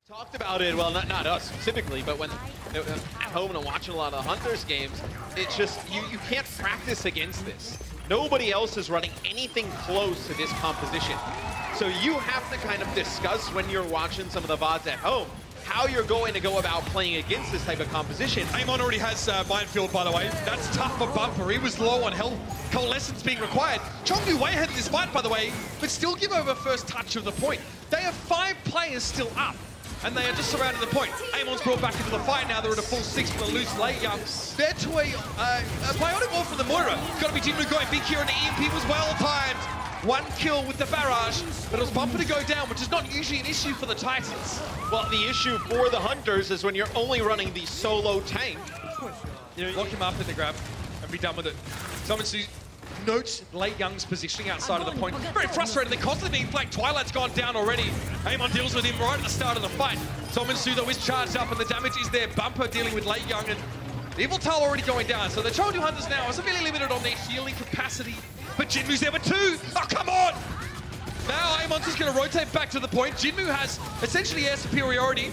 Talked about it, well, not us specifically, but when at home and watching a lot of the Hunters games, it's just, you can't practice against this. Nobody else is running anything close to this composition. So you have to kind of discuss when you're watching some of the VODs at home, how you're going to go about playing against this type of composition. Amon already has Minefield, by the way. That's tough for Bumper. He was low on health. Coalescence being required. Chengdu way ahead in this fight, by the way, but still give over first touch of the point. They have 5 players still up, and they are just surrounded the point. Amon's brought back into the fight now. They're at a full 6 for the loose late young. They're to a bionic wall from the Moira. Got to be Chengdu going big here, and the EMP was well timed. 1 kill with the barrage, but it was Bumper to go down, which is not usually an issue for the Titans. Well, the issue for the Hunters is when you're only running the solo tank. Lock him up in the grab and be done with it. Someone notes Late Young's positioning outside of the point. Very frustrated. They're constantly being flanked. Twilight's gone down already. Amon deals with him right at the start of the fight. Tominsu, though, is charged up, and the damage is there. Bumper dealing with Late Young, and Evil Tal already going down. So the Chengdu Hunters now are severely limited on their healing capacity. But Jinmu's there with 2. Oh, come on! Now Amon's just going to rotate back to the point. Jinmu has essentially air superiority.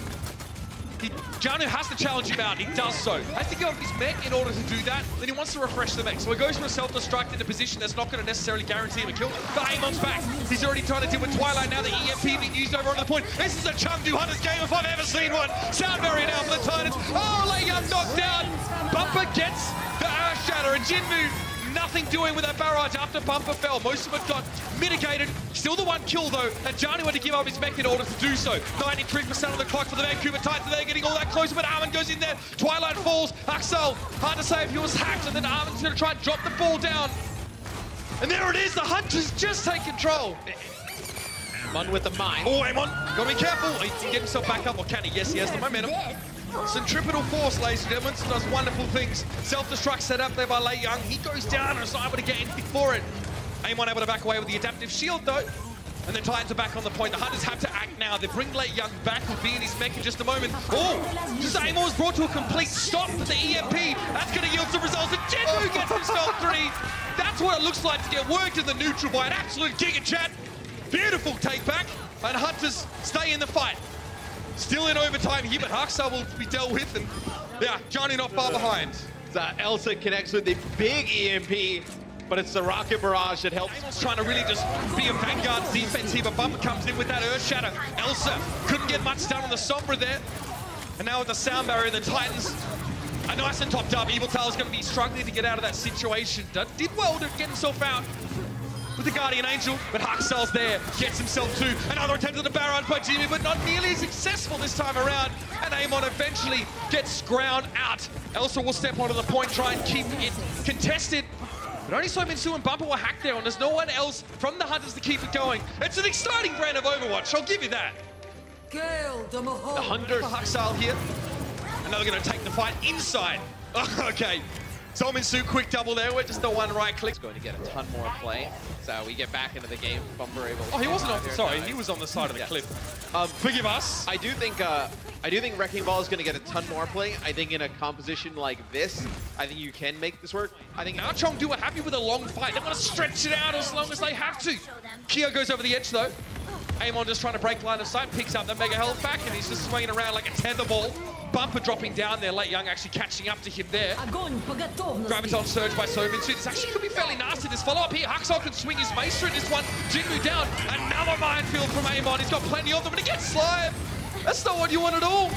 Janu has to challenge him out, and he does so. Has to give up his mech in order to do that, then he wants to refresh the mech. So he goes for a self-destruct in a position that's not going to necessarily guarantee him a kill. But Amon's back. He's already trying to deal with Twilight now. The EMP being used over on the point. This is a Chengdu Hunters game if I've ever seen one. Sound barrier now for the Titans. Oh, Lei Young knocked down. Bumper gets the Earth Shatter, and Jinmu nothing doing with that barrage after Bumper fell. Most of it got mitigated. Still the 1 kill though, and Janu had to give up his mech in order to do so. 93% of the clock for the Vancouver Titans. They're getting all that closer, but Armin goes in there. Twilight falls. Axel, hard to say if he was hacked, and then Armin's going to try and drop the ball down. And there it is. The Hunters just take control. Amon with the mine. Oh, Amon, gotta be careful. He can get himself back up, or can he? Yes, he has the momentum. Centripetal force, ladies and gentlemen, does wonderful things. Self-destruct set up there by Lei Young. He goes down and is not able to get anything for it. Amon able to back away with the adaptive shield though. And the Titans are back on the point. The Hunters have to act now. They bring Lei Young back. Will be in his mech in just a moment. Oh, just Amon was brought to a complete stop for the EMP. That's going to yield some results. And Chengdu gets himself 3. That's what it looks like to get worked in the neutral by an absolute giga chat. Beautiful take back. And Hunters stay in the fight. Still in overtime here, but Haksar will be dealt with, and yeah, Johnny not far behind. Elsa connects with the big EMP, but it's the rocket barrage that helps. Amon's trying to really just be a vanguard defense here, but Bumper comes in with that Earth Shatter. Elsa couldn't get much done on the Sombra there. And now with the sound barrier, the Titans are nice and topped up. Evil Tal's going to be struggling to get out of that situation. Did well to get himself out with the Guardian Angel, but Haxal's there, gets himself 2. Another attempt at the barrage by Jimmy, but not nearly as successful this time around. And Amon eventually gets ground out. Elsa will step onto the point, try and keep it contested. But only Sominsu and Bumper were hacked there, and there's no one else from the Hunters to keep it going. It's an exciting brand of Overwatch, I'll give you that. The Hunters. Haxal here. And now they're going to take the fight inside. Oh, okay. Sominsu, quick double there with just the 1 right click. He's going to get a ton more play, so we get back into the game. Bumper able. Oh, he wasn't on. Sorry, he was on the side of the cliff. Forgive us. I do think Wrecking Ball is going to get a ton more play. I think in a composition like this, I think you can make this work. I think now Chengdu are happy with a long fight. They want to stretch it out as long as they have to. Kyo goes over the edge though. Amon just trying to break line of sight, picks up the mega health back, and he's just swinging around like a tether ball. Bumper dropping down there, Lei Young actually catching up to him there. Graviton surge by Sominsu. This actually could be fairly nasty. This follow-up here, Haksal can swing his mace through this one. Jinmu down, another minefield from Amon. He's got plenty of them, and he gets slimed. That's not what you want at all.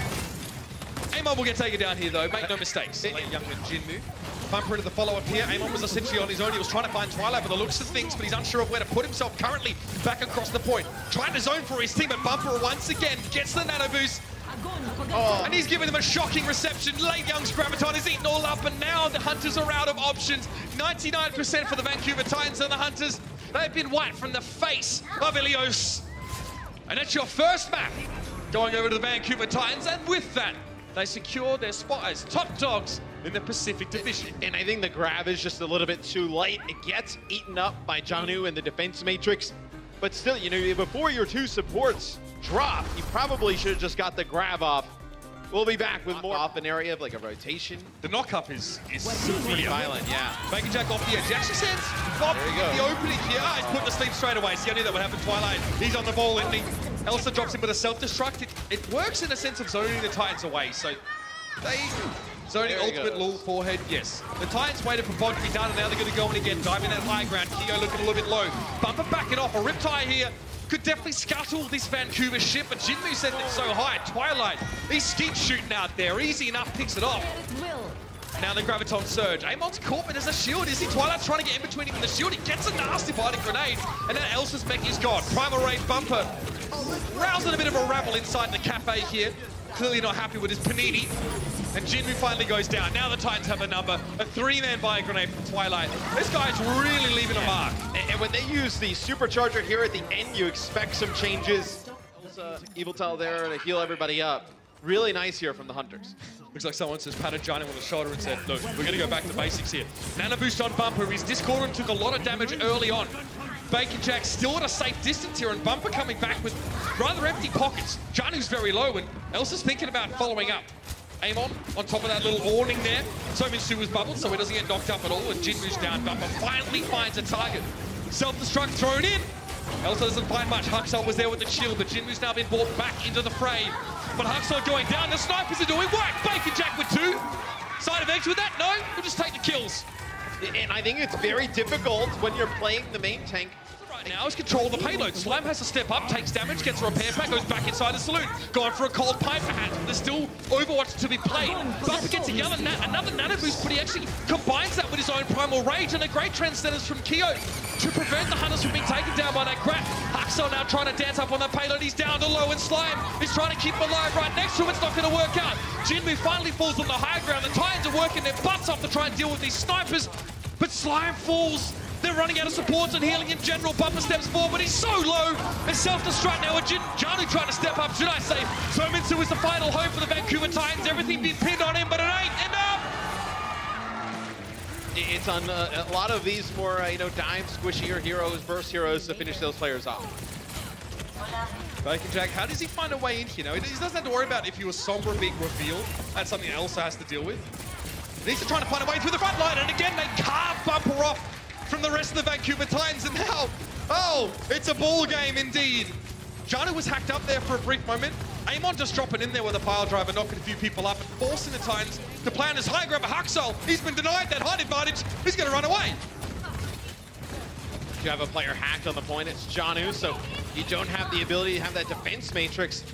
Amon will get taken down here though, make no mistakes. Lei Young and Jinmu. Bumper into the follow-up here. Amon was essentially on his own. He was trying to find Twilight by the looks of things, but he's unsure of where to put himself currently back across the point. Trying to zone for his team, but Bumper once again gets the nano boost. Oh. And he's giving them a shocking reception. Lei Young's Graviton is eaten all up, and now the Hunters are out of options. 99% for the Vancouver Titans, and the Hunters, they've been wiped from the face of Ilios. And it's your first map going over to the Vancouver Titans, and with that, they secure their spot as top dogs in the Pacific Division. And I think the grab is just a little bit too light. It gets eaten up by Janu and the defense matrix. But still, you know, before your 2 supports drop, you probably should have just got the grab off. We'll be back with more off an area of like a rotation. The knock-up is pretty violent, yeah. Bacon Jack off the edge. He actually sends Bob in the opening here. He's put to sleep straight away. See, I knew that would happen. Twilight, he's on the ball, isn't he? Elsa drops in with a self-destruct. It works in a sense of zoning the Titans away. So they zoning ultimate lull forehead, yes. The Titans waited for Bod to be done, and now they're going to go in again, diving that high ground. Keo looking a little bit low. Bumper backing off. A Riptide here could definitely scuttle this Vancouver ship, but Jinmu said it's so high. Twilight, he's skeet shooting out there. Easy enough, picks it off. Now the Graviton Surge. Amon's caught, but there's a shield. Is he? Twilight's trying to get in between him and the shield. He gets a nasty biting grenade, and then Elsa's mech is gone. Primal Rage Bumper rousing a bit of a rabble inside the cafe here. Clearly not happy with his panini. And Jinmu finally goes down. Now the Titans have a number. A three-man buy grenade from Twilight. This guy's really leaving a mark. And when they use the supercharger here at the end, you expect some changes. Evil Tile there to heal everybody up. Really nice here from the Hunters. Looks like someone just patted Johnny on the shoulder and said, look, we're going to go back to basics here. Nano boost on Bumper. His Discordant took a lot of damage early on. Bacon Jack still at a safe distance here, and Bumper coming back with rather empty pockets. Janu's very low, and Elsa's thinking about following up. Amon on top of that little awning there. Sominsu was bubbled, so he doesn't get knocked up at all, and Jinmu's down. Bumper finally finds a target. Self-destruct thrown in. Elsa doesn't find much. Huxel was there with the shield, but Jinmu's now been brought back into the fray. But Huxel going down. The snipers are doing work. Bacon Jack with 2. Side effects with that? No, we'll just take the kills. And I think it's very difficult when you're playing the main tank. Right now is control the payload. Slime has to step up, takes damage, gets a repair pack, goes back inside the saloon. Going for a cold pipe hat. There's still Overwatch to be played. Bumper gets another nano boost, but he actually combines that with his own primal rage, and a great transcendence from Keo to prevent the Hunters from being taken down by that grab. Huxel now trying to dance up on the payload. He's down to low, and Slime is trying to keep him alive right next to him. It's not going to work out. Jinmu finally falls on the high ground. The Titans are working their butts off to try and deal with these snipers, but Slime falls. They're running out of supports and healing in general. Bumper steps forward, but he's so low. It's self-destruct now with Janu trying to step up, should I say. Sominsu is the final hope for the Vancouver Titans. Everything being pinned on him, but it ain't enough. It's on a lot of these more, dime squishier heroes, burst heroes to finish those players off. Bacon Jack, how does he find a way in here? He doesn't have to worry about if he was Sombra being revealed. That's something Elsa has to deal with. He needs to try to find a way through the front line, and again, they carve Bumper off from the rest of the Vancouver Titans, and now, oh, it's a ball game indeed. Janu was hacked up there for a brief moment. Amon just dropping in there with a pile driver, knocking a few people up and forcing the Titans to play on his high grabber. Huxel, he's been denied that height advantage. He's going to run away. You have a player hacked on the point, it's Janu, so you don't have the ability to have that defense matrix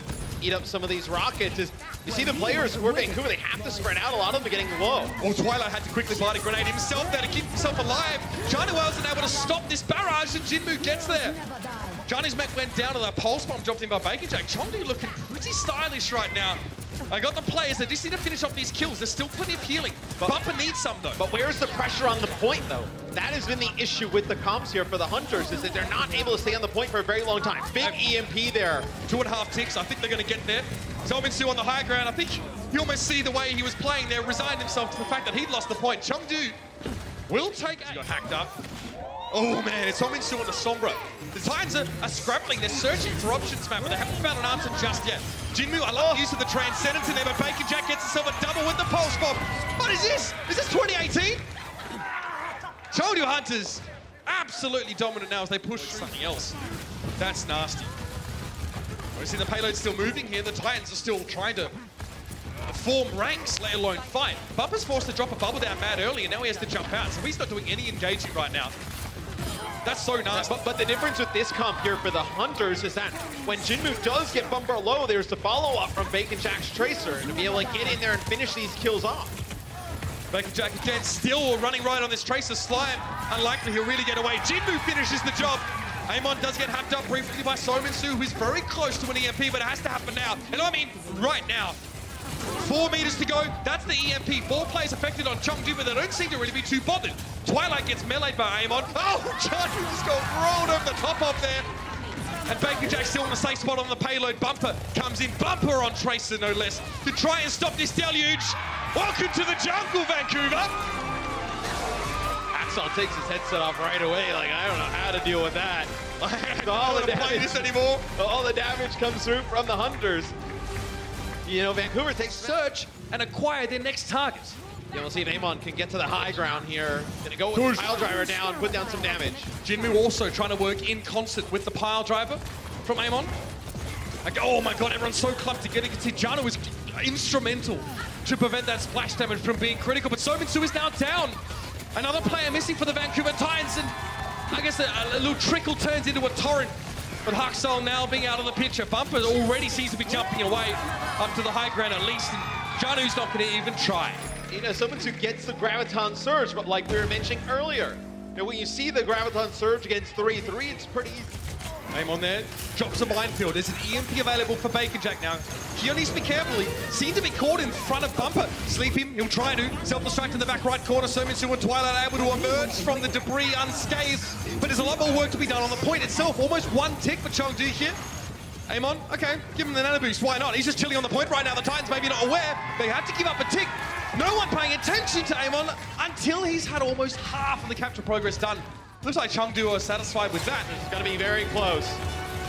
eat up some of these rockets. You see the players who are Vancouver, they have to spread out. A lot of them are getting low. Oh, Twilight had to quickly light a grenade himself there to keep himself alive. Janu wasn't able to stop this barrage, and Jinmu gets there. Janu's mech went down to that pulse bomb, dropped in by Bacon Jack. Chengdu looking pretty stylish right now. I got the players, they just need to finish off these kills. There's still plenty of healing. Bumper needs some, though. But where's the pressure on the point, though? That has been the issue with the comps here for the Hunters, is that they're not able to stay on the point for a very long time. Big EMP there. 2.5 ticks. I think they're going to get there. Sominsu on the high ground. I think you almost see the way he was playing there, resigned himself to the fact that he'd lost the point. Chengdu will take... He got hacked up. Oh, man, it's Sominsu on the Sombra. The Titans are scrabbling. They're searching for options, man, but they haven't found an answer just yet. Jinmu, I love the use of the Transcendence in there, but Bacon Jack gets himself a double with the Pulse Bomb. What is this? Is this 2018? Chengdu Hunters absolutely dominant now as they push something else. That's nasty. We see the payload still moving here. The Titans are still trying to form ranks, let alone fight. Bumper's forced to drop a bubble down mad early, and now he has to jump out. So he's not doing any engaging right now. That's so nice. But the difference with this comp here for the Hunters is that when Jinmu does get Bumper low, there's the follow-up from Bacon Jack's Tracer to be able to get in there and finish these kills off. Bacon Jack again, still running right on this Tracer. Slime, unlikely he'll really get away. Jinmu finishes the job. Amon does get hacked up briefly by Sominsu, who's very close to an EMP, but it has to happen now. And I mean, right now. 4 meters to go, that's the EMP. 4 players affected on Chengdu, but they don't seem to really be too bothered. Twilight gets meleeed by Amon. Oh, Chengdu just got rolled over the top of there. And Bacon Jack still in the safe spot on the payload. Bumper comes in, Bumper on Tracer no less, to try and stop this deluge. Welcome to the jungle, Vancouver. Axel takes his headset off right away, like, I don't know how to deal with that. All the damage, play this anymore. All the damage comes through from the Hunters. Vancouver takes search and acquire their next target. We'll see if Amon can get to the high ground here. Gonna go with the pile driver down, put down some damage. Jinmu also trying to work in concert with the pile driver from Amon. Like, oh my god, everyone's so clumped together. You can see Jano is instrumental to prevent that splash damage from being critical, but Sominsu is now down. Another player missing for the Vancouver Titans, and I guess a little trickle turns into a torrent. But Haksal now being out of the picture. Bumper already seems to be jumping away up to the high ground at least, and Janu's not going to even try. You know, Sominsu gets the Graviton Surge, but like we were mentioning earlier, you know, when you see the Graviton Surge against 3-3, it's pretty easy. Aim on there, drops a minefield. There's an EMP available for Bacon Jack now. He needs to be careful. He seemed to be caught in front of Bumper. Sleep him, he'll try to. Self-destruct in the back right corner. Sominsu and Twilight able to emerge from the debris unscathed. But there's a lot more work to be done on the point itself. Almost one tick for Chengdu here. Aim on, okay, give him the nano boost, why not? He's just chilling on the point right now. The Titans maybe not aware. They had to give up a tick. No one paying attention to Amon until he's had almost half of the capture progress done. Looks like Chengdu are satisfied with that. It's going to be very close.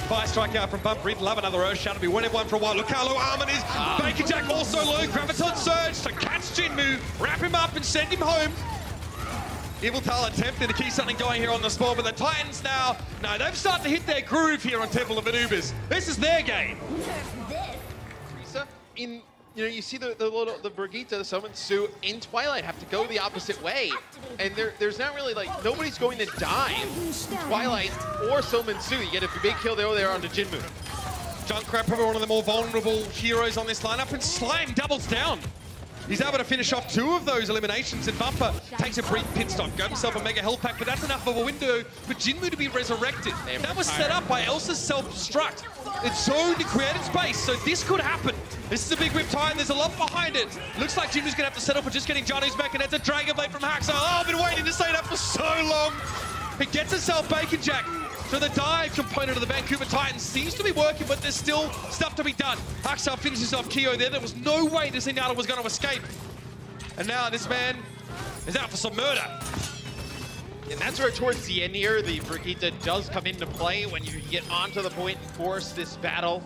Fire strike out from Bumper. He'd love another Earth Shadow. We won't have one for a while. Look how low Armin is. Bacon Jack also low. Graviton Surge to catch Jinmu, wrap him up and send him home. Evil Tal attempting to keep something going here on the spawn, but the Titans now, no, they've started to hit their groove here on Temple of Anubis. This is their game. You know, you see the Brigitte, the Sominsu in Twilight have to go the opposite way. And there's not really, like, nobody's going to dive Twilight or Sominsu. You get a big kill there onto Jinmu. Junkrat, probably one of the more vulnerable heroes on this lineup, and Slime doubles down. He's able to finish off 2 of those eliminations, and Bumper takes a brief pit stop, got himself a mega health pack, but that's enough of a window for Jinmu to be resurrected. That was set up by Elsa's self-destruct. It's zoned and created space, so this could happen. This is a big whip tie, and there's a lot behind it. Looks like Jinmu's gonna have to settle for just getting Janu's back, and that's a Dragon Blade from Haksal. Oh, I've been waiting to say that for so long. He gets himself Bacon Jack. So the dive component of the Vancouver Titans seems to be working, but there's still stuff to be done. Haksal finishes off Kyo there. There was no way this Zenyatta was going to escape. And now this man is out for some murder. And that's where towards the end here, the Brigitte does come into play when you get onto the point and force this battle.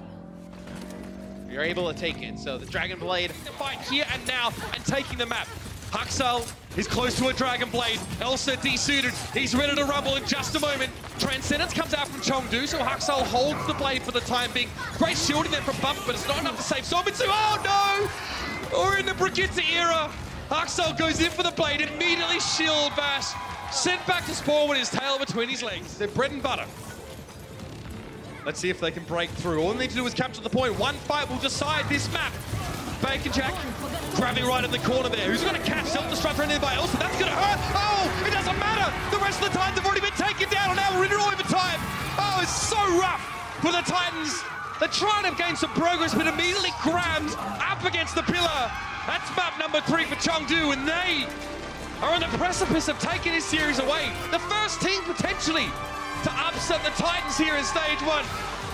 You're able to take it. So the Dragon Blade. The fight here and now and taking the map. Haksal is close to a Dragon Blade. Elsa desuited. He's ready to rumble in just a moment. Transcendence comes out from Chengdu, so Haksal holds the blade for the time being. Great shielding there from Bump, but it's not enough to save Sominsu. Oh no! Or in the Brigitte era. Haksal goes in for the blade, immediately shield bash. Sent back to spawn with his tail between his legs. They're bread and butter. Let's see if they can break through. All they need to do is capture the point. One fight will decide this map. Bacon Jack grabbing right in the corner there. Who's going to catch self-destruct right by Elsa? That's going to hurt. Oh, it doesn't matter. The rest of the Titans have already been taken down, and now we're into overtime. Oh, it's so rough for the Titans. They're trying to gain some progress, but immediately grabbed up against the pillar. That's map number 3 for Chengdu, and they are on the precipice of taking this series away. The first team potentially to upset the Titans here in stage 1.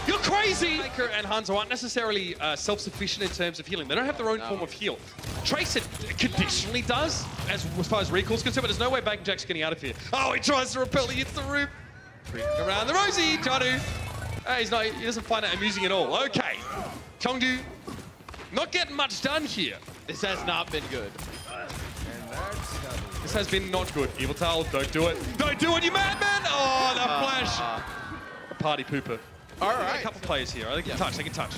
You're crazy! Baker and Hanzo aren't necessarily self-sufficient in terms of healing. They don't have their own form of heal. Trace it conditionally does, as far as recall's concerned, but there's no way Bacon Jack's getting out of here. Oh, he tries to repel, he hits the roof. Around the Rosie, Janu. He doesn't find it amusing at all. Okay, Chengdu, not getting much done here. This has not been good. This has been not good. Evil Tal, don't do it. Don't do it, you madman! Oh, the flash. A party pooper. All right. A couple players here. They can touch.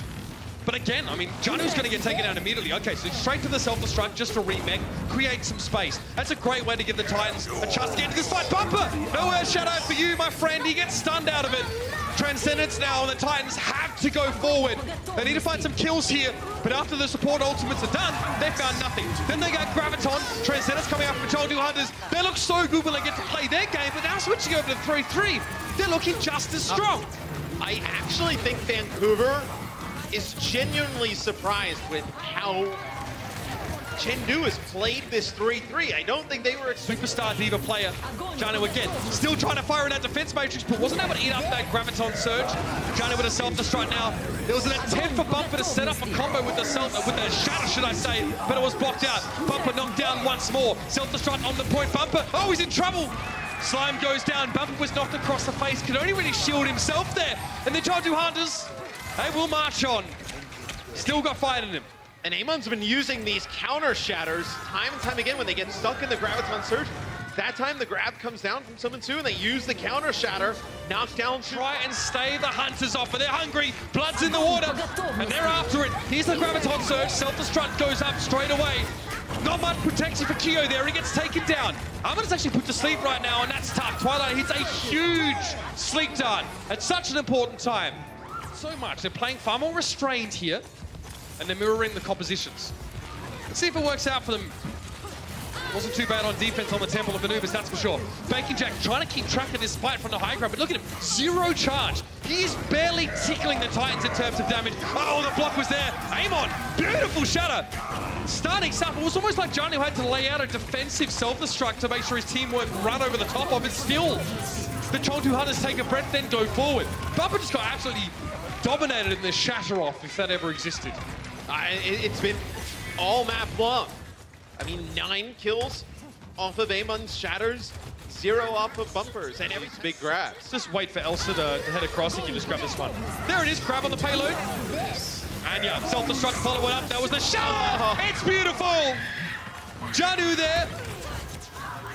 But again, I mean, Janu's going to get taken out immediately. Okay, so straight to the self-destruct just to remake, create some space. That's a great way to give the Titans a chance to get into this fight. Bumper! No air shadow for you, my friend. He gets stunned out of it. Transcendence now, and the Titans have to go forward. They need to find some kills here, but after the support ultimates are done, they found nothing. Then they got Graviton, Transcendence coming out from Chengdu Hunters. They look so good when they get to play their game, but now switching over to 3-3, they're looking just as strong. I actually think Vancouver is genuinely surprised with how Chengdu has played this 3-3. I don't think they were a superstar diva player. Jano again, still trying to fire in that defense matrix, but wasn't able to eat up that Graviton Surge. Jano with a self-destruct now. There was an attempt for Bumper to set up a combo with the Shatter, should I say, but it was blocked out. Bumper knocked down once more. Self-destruct on the point. Bumper, oh, he's in trouble. Slime goes down. Bumper was knocked across the face. Could only really shield himself there. And the Chengdu Hunters, they will march on. Still got fight in him. And Amon's been using these counter shatters time and time again when they get stuck in the Graviton Surge. That time the grab comes down from someone too, and they use the counter shatter, knock down. Try and stay the Hunters off, but they're hungry. Blood's in the water, and they're after it. Here's the Graviton Surge. Self-destruct goes up straight away. Not much protection for Kyo there. He gets taken down. Armin's actually put to sleep right now, and that's tough. Twilight hits a huge sleep dart at such an important time. So much. They're playing far more restrained here, and they're mirroring the compositions. Let's see if it works out for them. Wasn't too bad on defense on the Temple of Maneuvers, that's for sure. Bacon Jack trying to keep track of this fight from the high ground, but look at him, 0 charge. He is barely tickling the Titans in terms of damage. Oh, the block was there. Amon, beautiful shatter. Starting stuff, it was almost like Johnny had to lay out a defensive self-destruct to make sure his team weren't run over the top of it. Still, the Chengdu Hunters take a breath, then go forward. Bumper just got absolutely dominated in the shatter off, if that ever existed. It's been all map long. I mean, 9 kills off of Amon's shatters, 0 off of bumpers, and every big grabs. Just wait for Elsa to head across. He can just grab this one. There it is, grab on the payload. And yeah, self-destruct, follow it up. That was the shot. It's beautiful. Janu there.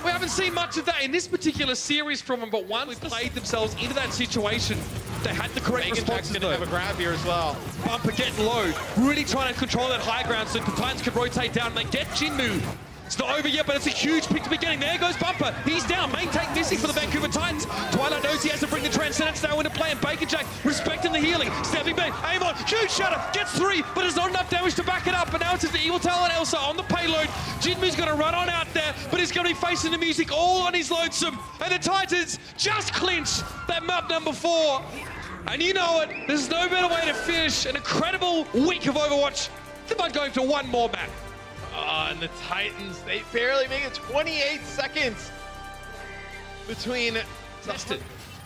We haven't seen much of that in this particular series from them, but once they played themselves into that situation, they had the correct responses. Gonna have a grab here as well. Bumper getting low, really trying to control that high ground so the Titans can rotate down and they get Jinmu. It's not over yet, but it's a huge pick to be getting. There goes Bumper. He's down. Main tank missing for the Vancouver Titans. Twilight knows he has to bring the Transcendence now into play, and Bacon Jack respecting the healing. Stepping back. Amon, huge shatter. Gets 3, but there's not enough damage to back it up. And now it's the Evil Talon and Elsa on the payload. Jinmu's going to run on out there, but he's going to be facing the music all on his lonesome. And the Titans just clinch that map number 4. And you know it, there's no better way to finish an incredible week of Overwatch than by going to one more map. And the Titans, they barely make it 28 seconds between... Tested.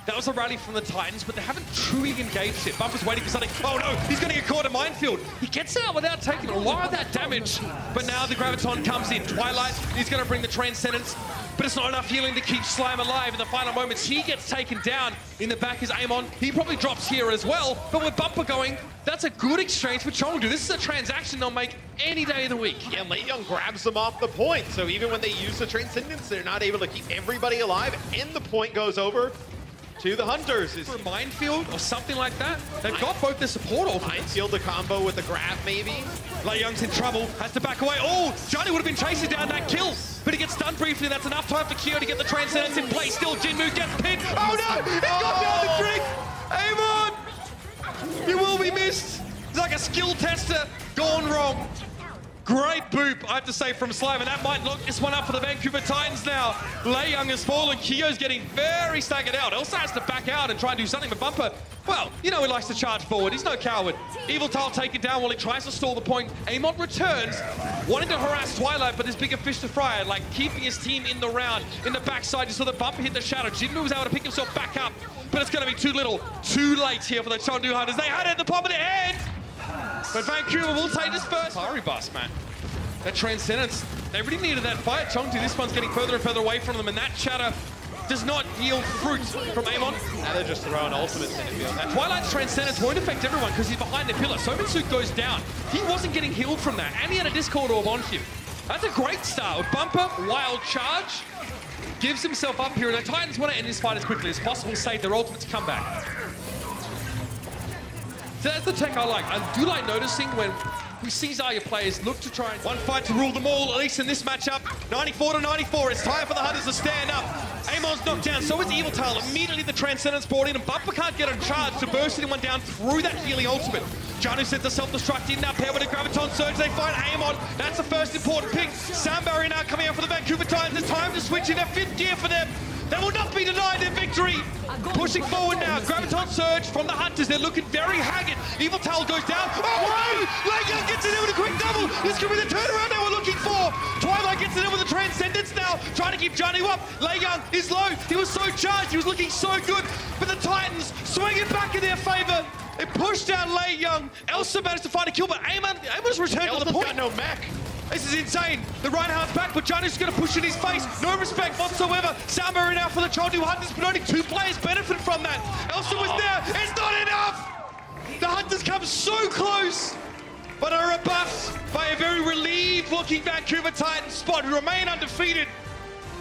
That was a rally from the Titans, but they haven't truly engaged it. Bumper's waiting for something. Oh no, he's going to get caught in minefield. He gets out without taking a lot of that damage. But now the Graviton comes in. Twilight, he's going to bring the Transcendence. But it's not enough healing to keep Slime alive in the final moments. He gets taken down. In the back is Amon. He probably drops here as well. But with Bumper going, that's a good exchange for Chengdu. This is a transaction they'll make any day of the week. Yeah, Lei Young grabs them off the point. So even when they use the Transcendence, they're not able to keep everybody alive. And the point goes over to the Hunters. For a minefield or something like that, they've got both the support off. Minefield the combo with the grab, maybe. Lei Young's in trouble, has to back away. Oh, Johnny would have been chasing down that kill, but he gets stunned briefly. That's enough time for Kyo to get the Transcendence in place. Still, Jinmu gets pinned. Oh no, he's got down the drink. Amon, you will be missed. It's like a skill tester gone wrong. Great boop, I have to say, from Slime, and that might lock this one up for the Vancouver Titans now. Lei Young has fallen, Kyo's getting very staggered out. Elsa has to back out and try and do something, but Bumper, well, you know he likes to charge forward. He's no coward. Evil Tal taken down while he tries to stall the point. Amon returns, wanting to harass Twilight, but there's bigger fish to fry, like keeping his team in the round. In the backside, you saw the Bumper hit the shadow. Jinmu was able to pick himself back up, but it's going to be too little, too late here for the Chengdu Hunters. They had it at the palm of their hand. But Vancouver will take this first. Fiery bus, man. That Transcendence, they really needed that fight. Chengdu, this one's getting further and further away from them, and that shatter does not yield fruit from Amon. Now they're just throwing ultimates in the field. That Twilight's Transcendence won't affect everyone because he's behind the pillar. Sominsu goes down. He wasn't getting healed from that, and he had a Discord orb on him. That's a great start. With Bumper, wild charge, gives himself up here, and the Titans want to end this fight as quickly as possible, save their ultimates comeback. So that's the tech I like. I do like noticing when we see Zarya players look to try and one fight to rule them all, at least in this matchup. 94-94, it's time for the Hunters to stand up. Amon's knocked down, so is Evil Tal. Immediately the Transcendence brought in, and Bumper can't get a charge to burst anyone down through that healing ultimate. Janu sets the self-destruct in now, paired with a Graviton Surge. They find Amon. That's the first important pick. Sound barrier now coming out for the Vancouver Titans. It's time to switch in their 5th gear for them. They will not be denied their victory. Pushing forward now, Graviton Surge from the Hunters. They're looking very haggard. Evil Tal goes down. Oh, no! Lei Young gets it in with a quick double. This could be the turnaround they were looking for. Twilight gets it in with the Transcendence now, trying to keep Johnny up. Lei Young is low. He was so charged. He was looking so good. But the Titans swing it back in their favor. They push down Lei Young. Elsa managed to find a kill, but Amon's returned to the point. Got no mech. This is insane. The Reinhardt's back, but Johnny's going to push in his face. No respect whatsoever. Sound barrier now for the Chengdu Hunters, but only 2 players benefit from that. Elsa was there. It's not enough. The Hunters come so close, but are rebuffed by a very relieved-looking Vancouver Titans spot who remain undefeated.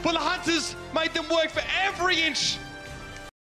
But the Hunters made them work for every inch